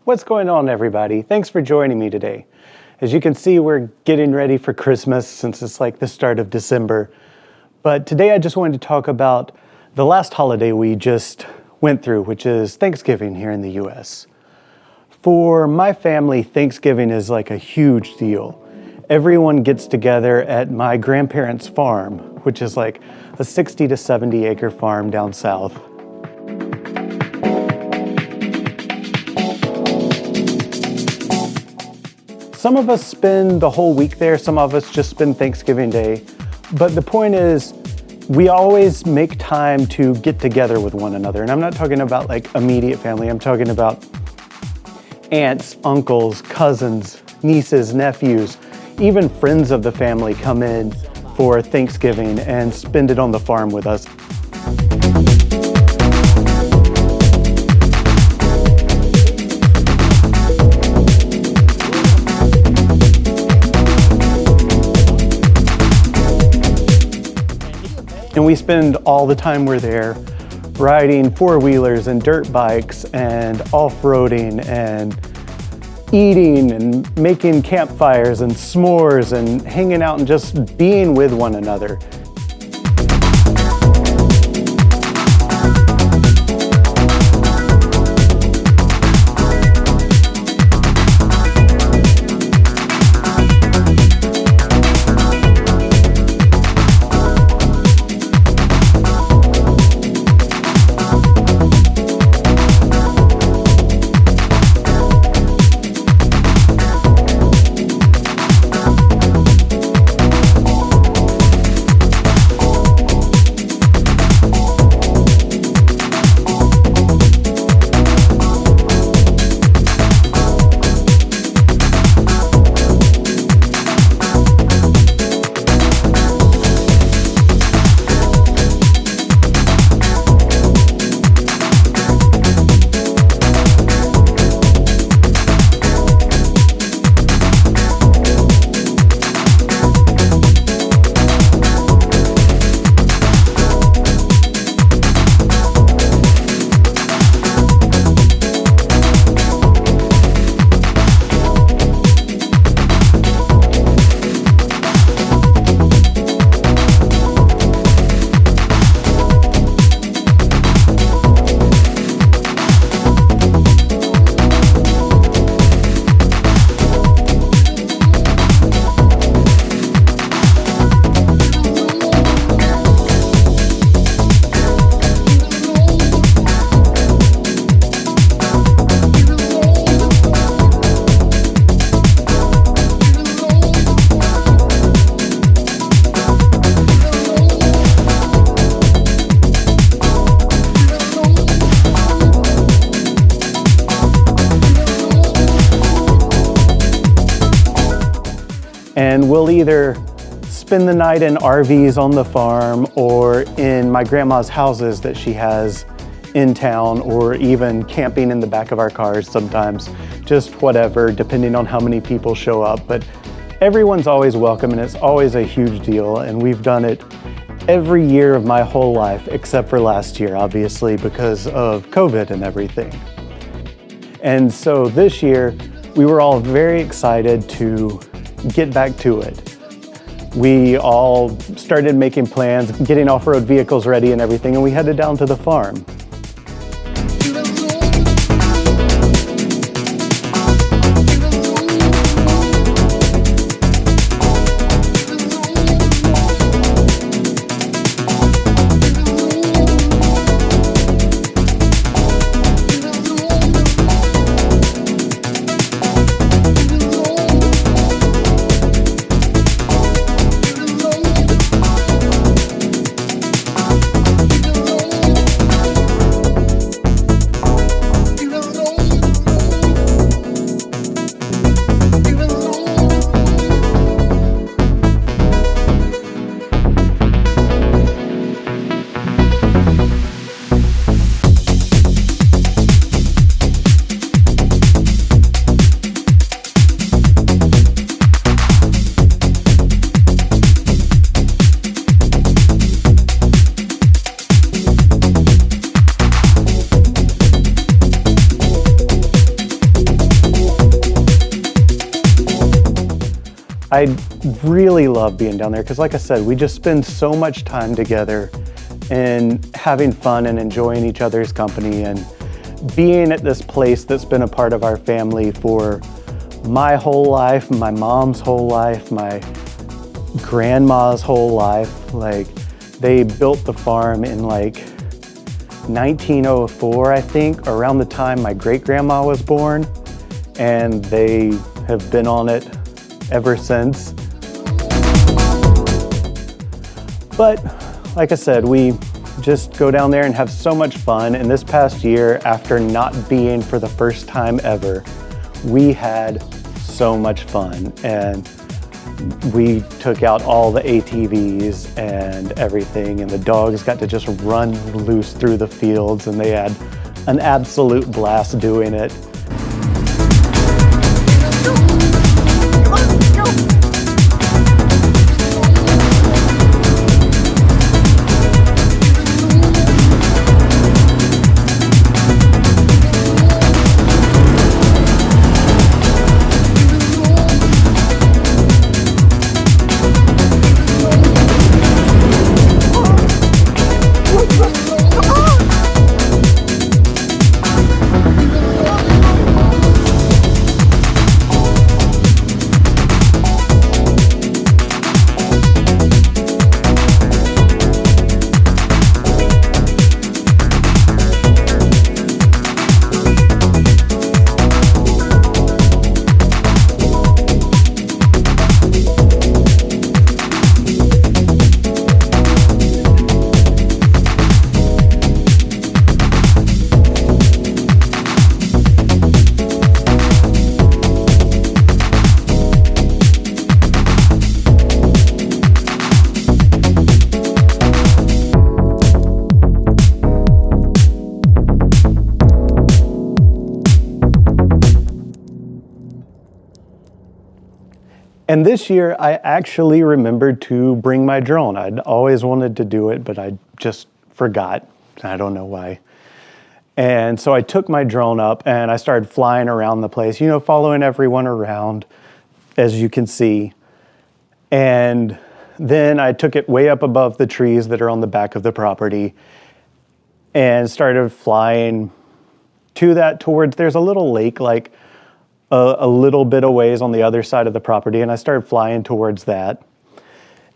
What's going on, everybody? Thanks for joining me today. As you can see, we're getting ready for Christmas since it's like the start of December. But today I just wanted to talk about the last holiday we just went through, which is Thanksgiving here in the US. For my family, Thanksgiving is like a huge deal. Everyone gets together at my grandparents' farm, which is like a 60 to 70 acre farm down south. Some of us spend the whole week there, some of us just spend Thanksgiving Day. But the point is, we always make time to get together with one another. And I'm not talking about like immediate family, I'm talking about aunts, uncles, cousins, nieces, nephews, even friends of the family come in for Thanksgiving and spend it on the farm with us. And we spend all the time we're there riding four-wheelers and dirt bikes and off-roading and eating and making campfires and s'mores and hanging out and just being with one another. And we'll either spend the night in RVs on the farm or in my grandma's houses that she has in town, or even camping in the back of our cars sometimes, just whatever, depending on how many people show up. But everyone's always welcome and it's always a huge deal. And we've done it every year of my whole life, except for last year, obviously, because of COVID and everything. And so this year, we were all very excited to get back to it. We all started making plans, getting off-road vehicles ready and everything, and we headed down to the farm. I really love being down there because, like I said, we just spend so much time together and having fun and enjoying each other's company and being at this place that's been a part of our family for my whole life, my mom's whole life, my grandma's whole life. Like, they built the farm in like 1904, I think, around the time my great-grandma was born, and they have been on it ever since. But like I said, we just go down there and have so much fun. And this past year, after not being for the first time ever, we had so much fun. And we took out all the ATVs and everything, and the dogs got to just run loose through the fields, and they had an absolute blast doing it. And this year, I actually remembered to bring my drone. I'd always wanted to do it, but I just forgot. I don't know why. And so I took my drone up and I started flying around the place, you know, following everyone around, as you can see. And then I took it way up above the trees that are on the back of the property and started flying to that towards, there's a little lake, like a little bit of ways on the other side of the property, and I started flying towards that.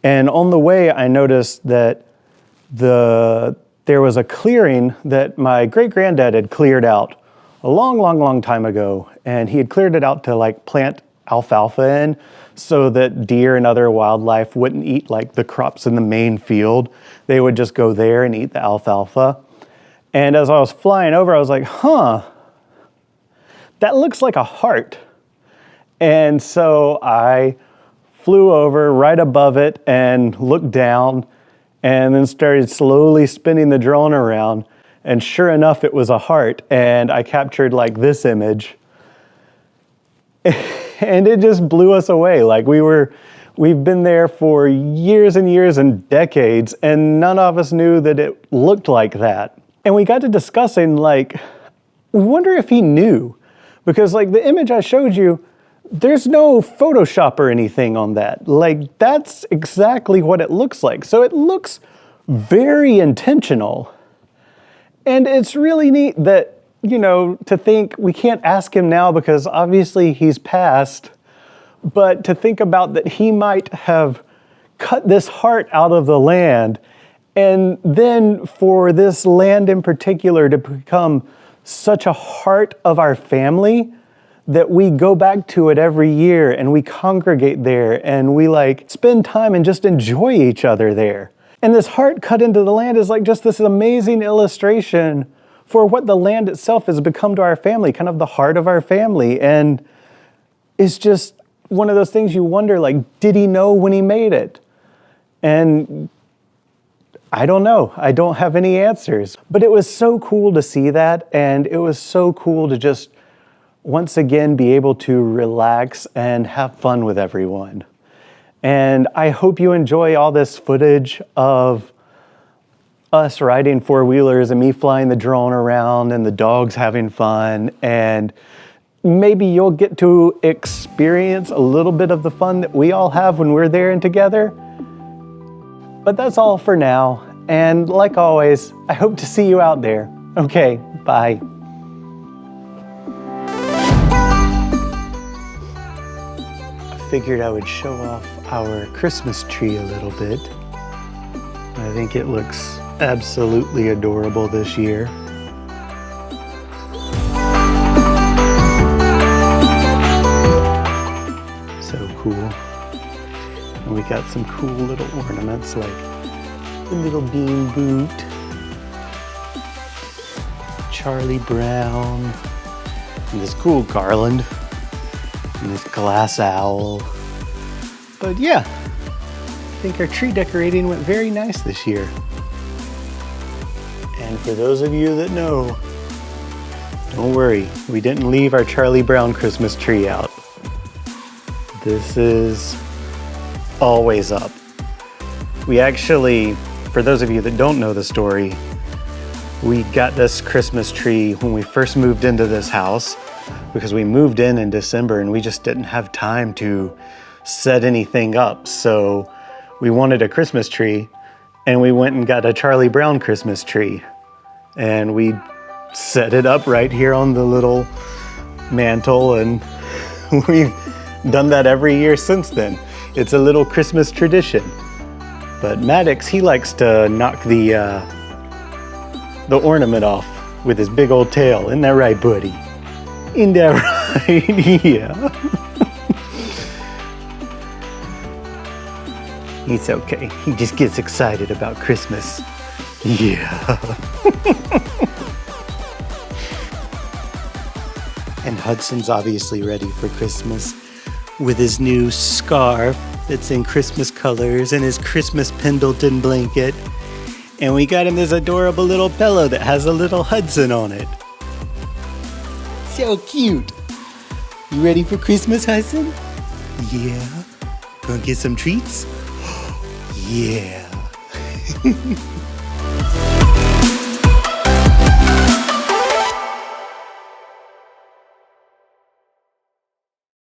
And on the way, I noticed that there was a clearing that my great-granddad had cleared out a long time ago, and he had cleared it out to like plant alfalfa in so that deer and other wildlife wouldn't eat like the crops in the main field. They would just go there and eat the alfalfa. And as I was flying over, I was like, huh, that looks like a heart. And so I flew over right above it and looked down and then started slowly spinning the drone around. And sure enough, it was a heart. And I captured like this image. And it just blew us away. Like we've been there for years and years and decades, and none of us knew that it looked like that. And we got to discussing, like, we wonder if he knew. Because like the image I showed you, there's no Photoshop or anything on that. Like, that's exactly what it looks like. So it looks very intentional. And it's really neat that, you know, to think we can't ask him now because obviously he's passed, but to think about that he might have cut this heart out of the land, and then for this land in particular to become such a heart of our family that we go back to it every year and we congregate there and we like spend time and just enjoy each other there. And this heart cut into the land is like just this amazing illustration for what the land itself has become to our family, kind of the heart of our family. And it's just one of those things you wonder, like, did he know when he made it? And I don't know. I don't have any answers. But it was so cool to see that, and it was so cool to just once again be able to relax and have fun with everyone. And I hope you enjoy all this footage of us riding four-wheelers and me flying the drone around and the dogs having fun. And maybe you'll get to experience a little bit of the fun that we all have when we're there and together. But that's all for now. And like always, I hope to see you out there. Okay, bye. I figured I would show off our Christmas tree a little bit. I think it looks absolutely adorable this year. So cool. And we got some cool little ornaments like the little bean boot, Charlie Brown, and this cool garland, and this glass owl. But yeah, I think our tree decorating went very nice this year. And for those of you that know, don't worry, we didn't leave our Charlie Brown Christmas tree out. This is always up. We actually, for those of you that don't know the story, we got this Christmas tree when we first moved into this house because we moved in December and we just didn't have time to set anything up. So we wanted a Christmas tree and we went and got a Charlie Brown Christmas tree and we set it up right here on the little mantle, and we've done that every year since then. It's a little Christmas tradition. But Maddox, he likes to knock the ornament off with his big old tail. Isn't that right, buddy? Isn't that right? Yeah. It's okay. He just gets excited about Christmas. Yeah. And Hudson's obviously ready for Christmas with his new scarf that's in Christmas colors and his Christmas Pendleton blanket. And we got him this adorable little pillow that has a little Hudson on it. So cute. You ready for Christmas, Hudson? Yeah. Gonna get some treats? Yeah.